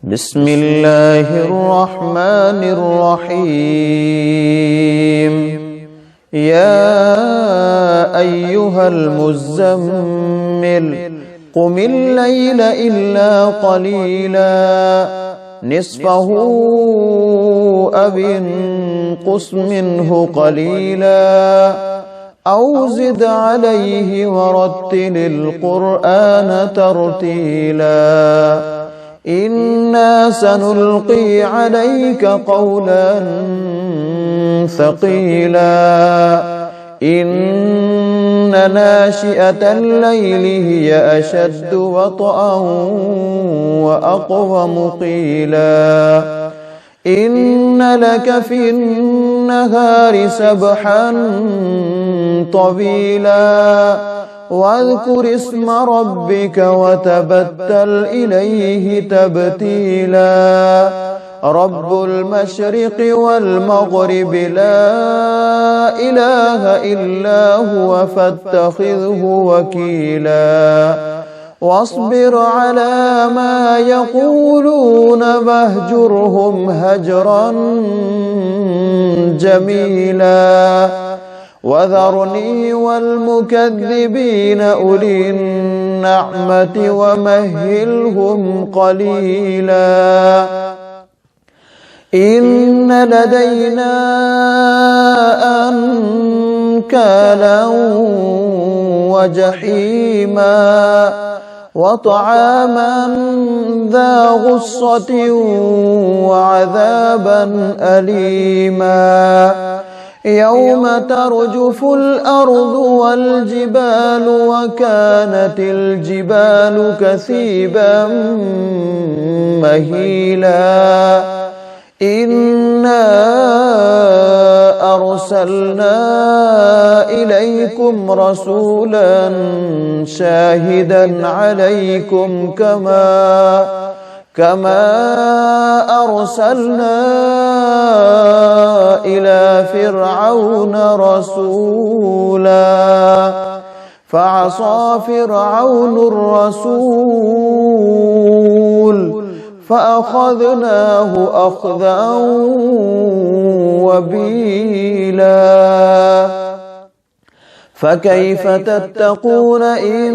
بسم الله الرحمن الرحيم. يا أيها المزمل قم الليل إلا قليلا نصفه أو انقص منه قليلا أو زد عليه ورتل القرآن ترتيلا إنا سنلقي عليك قولا ثقيلا إن ناشئة الليل هي أشد وطئا وأقوم قيلا إن لك في النهار سبحا طويلا واذكر اسم ربك وتبتل إليه تبتيلا رب المشرق والمغرب لا إله إلا هو فاتخذه وكيلا واصبر على ما يقولون واهجرهم هجرا جميلا وذرني والمكذبين أولي النعمة ومهلهم قليلا إن لدينا أنكالا وجحيما وطعاما ذا غصة وعذابا أليما يوم ترجف الأرض والجبال وكانت الجبال كثيبا مهيلا إنا أرسلنا إليكم رسولا شاهدا عليكم كما أرسلنا إلى فرعون رسولا فعصى فرعون الرسول فأخذناه أخذا وبيلا فكيف تتقون إن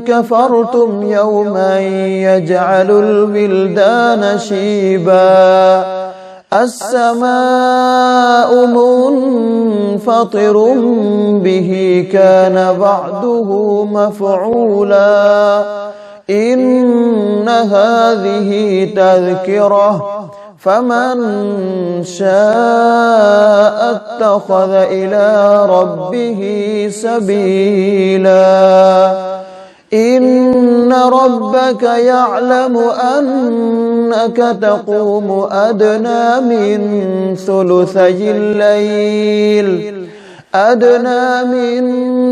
كفرتم يوما يجعل الولدان شيبا السماء منفطر به كان بعده مفعولا إن هذه تذكرة فمن شاء اتخذ إلى ربه سبيلا إن ربك يعلم أنك تقوم أدنى من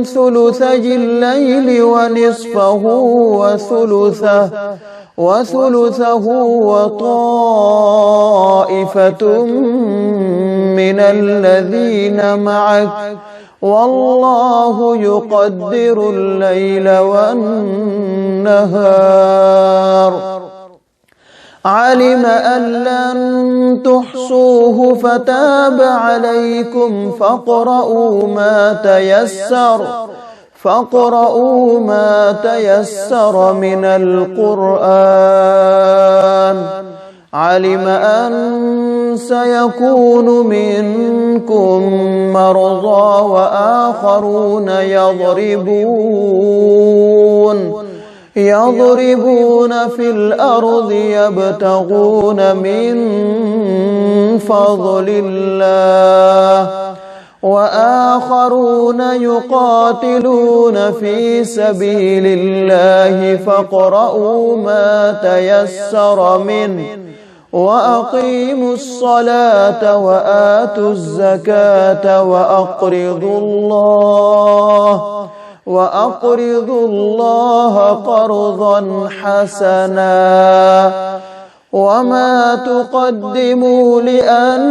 ثلثي الليل ونصفه وثلثه وطائفة من الذين معك والله يقدر الليل والنهار علم أن لن تحصوه فتاب عليكم فاقرؤوا ما تيسر من القرآن علم أن سيكون منكم مرضى وآخرون يضربون في الأرض يبتغون من فضل الله وآخرون يقاتلون في سبيل الله فاقرؤوا ما تيسر منه وأقيموا الصلاة وآتوا الزكاة وأقرضوا الله قرضا حسنا وما تقدموا لأنفسكم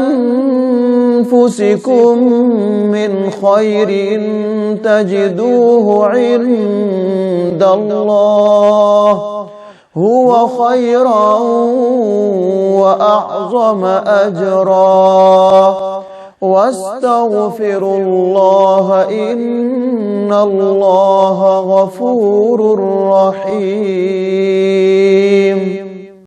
من خير تجدوه عند الله هو خيرا وأعظم أجرا واستغفروا الله إن الله غفور رحيم